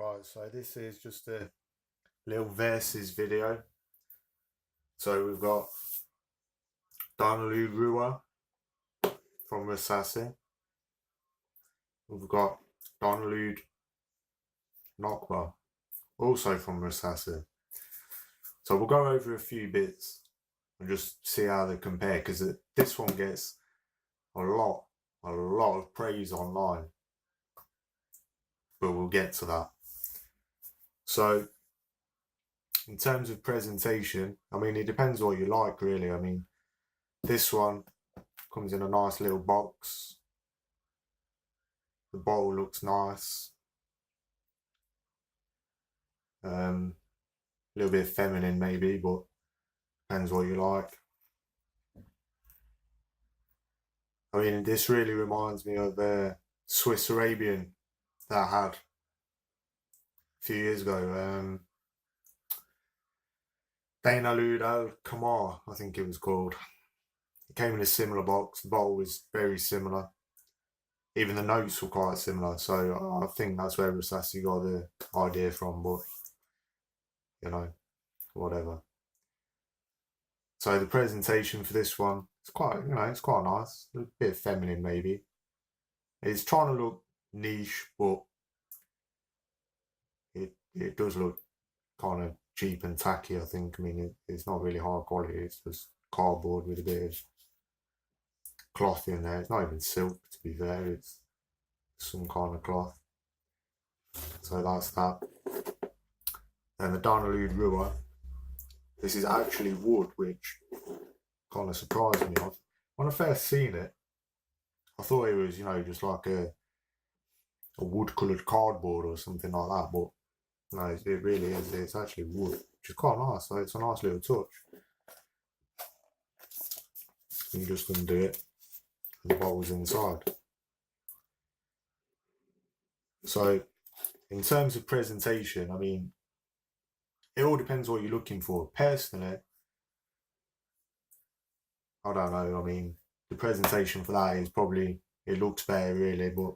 Right, so this is just a little versus video. So we've got Dhanal Ruwah from Rasasi. We've got Dhanal Nokhba, also from Rasasi. So we'll go over a few bits and just see how they compare, because this one gets a lot of praise online. But we'll get to that. So in terms of presentation, I mean, it depends what you like, really. I mean, this one comes in a nice little box. The bottle looks nice. A little bit feminine maybe, but depends what you like. I mean, this really reminds me of Swiss Arabian that I had a few years ago. Dhanal Kamar, I think it was called. It came in a similar box. The bottle was very similar. Even the notes were quite similar. So I think that's where Rasasi got the idea from, but you know, whatever. So the presentation for this one, it's quite nice. A bit feminine maybe. It's trying to look niche, but it does look kind of cheap and tacky, I think. I mean, it's not really high quality. It's just cardboard with a bit of cloth in there. It's not even silk, to be fair. It's some kind of cloth. So that's that. And the Dhanal Ruwah, this is actually wood, which kind of surprised me. When I first seen it, I thought it was, just like a wood-coloured cardboard or something like that, but no, it really is. It's actually wood, which is quite nice. So it's a nice little touch. You just undo it, and the bottle's inside. So, in terms of presentation, I mean, it all depends what you're looking for. Personally, I don't know. I mean, the presentation for that is probably, it looks better really, but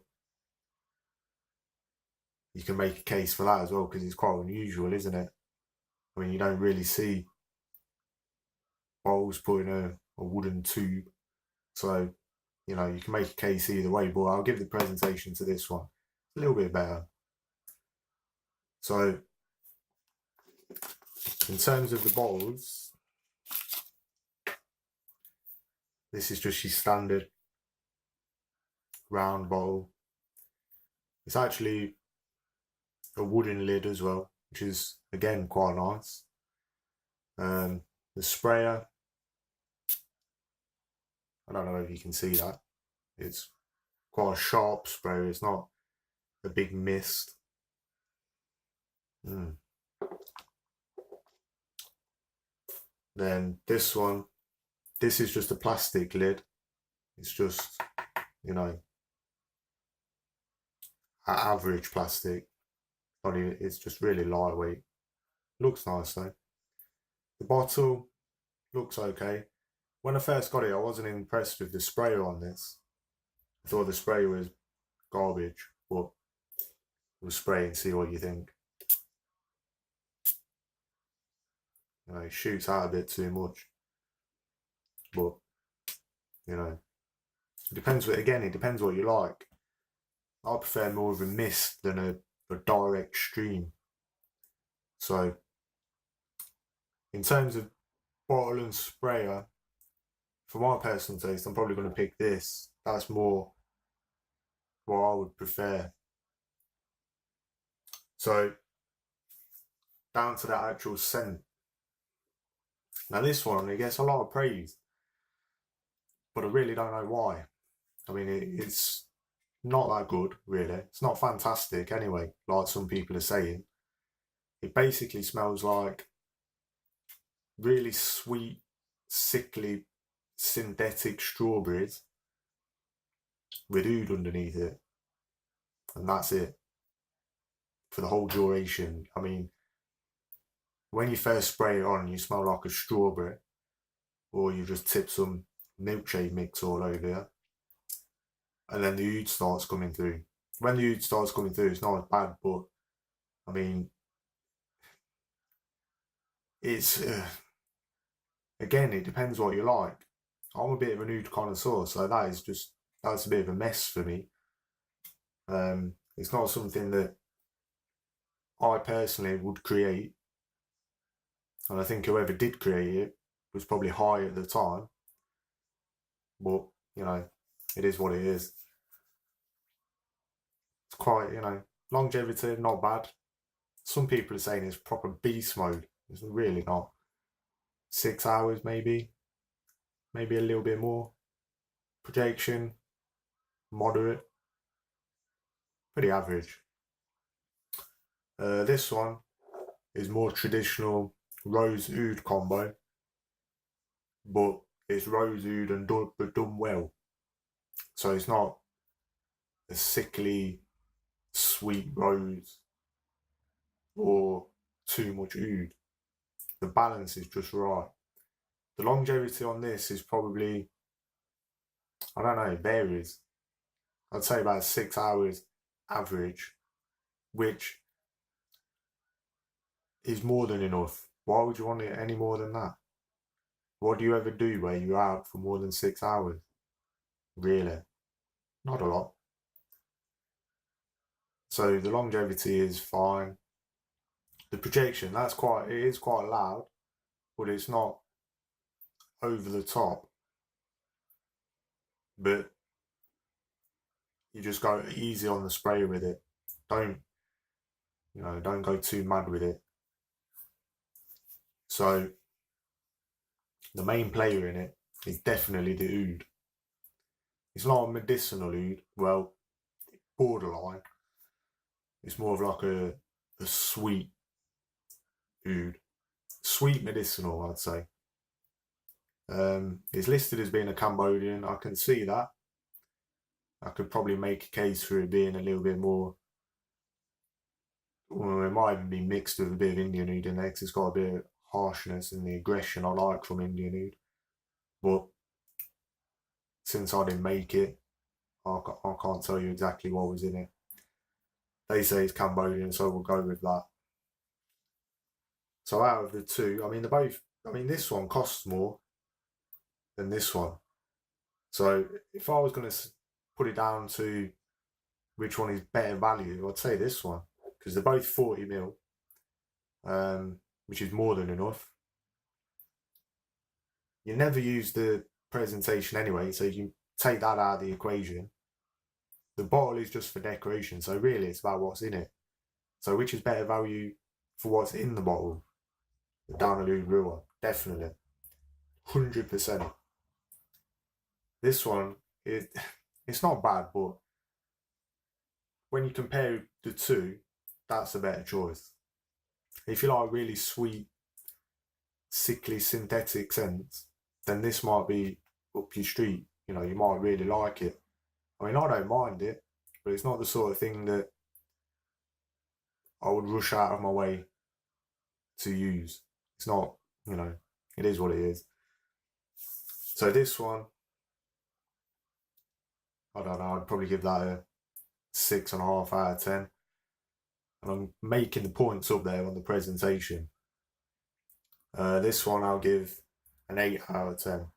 you can make a case for that as well, because it's quite unusual, isn't it? I mean, you don't really see bottles put in a wooden tube. So, you can make a case either way, but I'll give the presentation to this one a little bit better. So, in terms of the bottles, this is just your standard round bottle. It's actually a wooden lid as well, which is again quite nice. The sprayer, I don't know if you can see that. It's quite a sharp sprayer. It's not a big mist. Then this one, this is just a plastic lid. It's just, average plastic. It's just really lightweight. Looks nice though. The bottle looks okay. When I first got it, I wasn't impressed with the sprayer on this. I thought the spray was garbage, but we'll spray and see what you think. It shoots out a bit too much, but it depends. It depends what you like. I prefer more of a mist than a direct stream. So, in terms of bottle and sprayer, for my personal taste, I'm probably going to pick this. That's more what I would prefer. So, down to that actual scent. Now this one, it gets a lot of praise, but I really don't know why. I mean, it's not that good, really. It's not fantastic anyway, like some people are saying. It basically smells like really sweet, sickly, synthetic strawberries with oud underneath it. And that's it for the whole duration. I mean, when you first spray it on, you smell like a strawberry, or you just tip some milkshake mix all over you, and then the oud starts coming through. When the oud starts coming through, it's not as bad, but I mean, it's again, it depends what you like. I'm a bit of an oud connoisseur, so that's a bit of a mess for me. It's not something that I personally would create, and I think whoever did create it was probably high at the time. But it is what it is. It's quite, longevity, not bad. Some people are saying it's proper beast mode. It's really not. 6 hours maybe a little bit more. Projection, moderate, pretty average. This one is more traditional rose oud combo, but it's rose oud and done well. So it's not a sickly sweet rose or too much oud. The balance is just right. The longevity on this is probably, I don't know, it varies. I'd say about 6 hours average, which is more than enough. Why would you want it any more than that? What do you ever do where you're out for more than 6 hours? Really? Not a lot. So the longevity is fine. The projection, it is quite loud, but it's not over the top. But you just go easy on the spray with it. Don't go too mad with it. So the main player in it is definitely the oud. It's not a medicinal oud, well, borderline. It's more of like a sweet oud. Sweet medicinal, I'd say. It's listed as being a Cambodian. I can see that. I could probably make a case for it being a little bit more. Well, it might even be mixed with a bit of Indian oud in there because it's got a bit of harshness and the aggression I like from Indian oud. But since I didn't make it, I can't tell you exactly what was in it. They say it's Cambodian, so we'll go with that. So out of the two, this one costs more than this one. So if I was going to put it down to which one is better value, I'd say this one, because they're both 40ml, which is more than enough. You never use the presentation anyway, so you take that out of the equation. The bottle is just for decoration, so really it's about what's in it. So which is better value for what's in the bottle? The Dhanal Ruwah, definitely. 100%. This one, it's not bad, but when you compare the two, that's a better choice. If you like really sweet, sickly synthetic scents, then this might be up your street. You might really like it. I don't mind it, but it's not the sort of thing that I would rush out of my way to use. It's not, it is what it is. So this one, I don't know, I'd probably give that a 6.5 out of 10. And I'm making the points up there on the presentation. This one I'll give an 8 out of 10.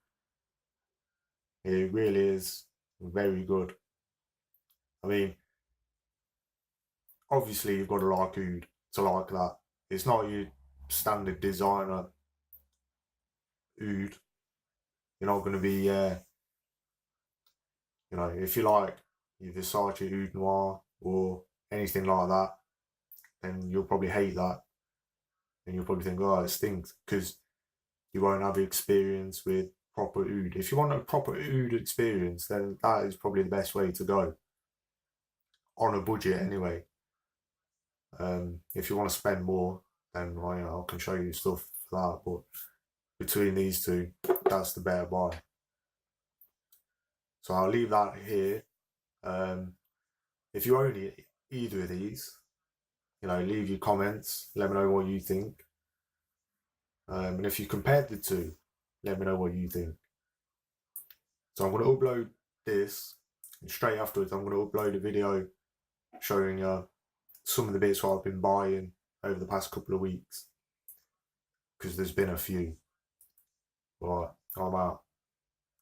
It really is very good. Obviously you've got to like oud to like that. It's not your standard designer oud. You're not going to be, if you like your Versace oud noir or anything like that, then you'll probably hate that. And you'll probably think, oh, it stinks, because you won't have experience with proper oud. If you want a proper oud experience, then that is probably the best way to go. On a budget anyway. If you want to spend more, then I can show you stuff for that. But between these two, that's the better buy. So I'll leave that here. If you own either of these, leave your comments. Let me know what you think. And if you compared the two, let me know what you think. So I'm going to upload this, and straight afterwards I'm going to upload a video showing you some of the bits I've been buying over the past couple of weeks, because there's been a few. But I'm out.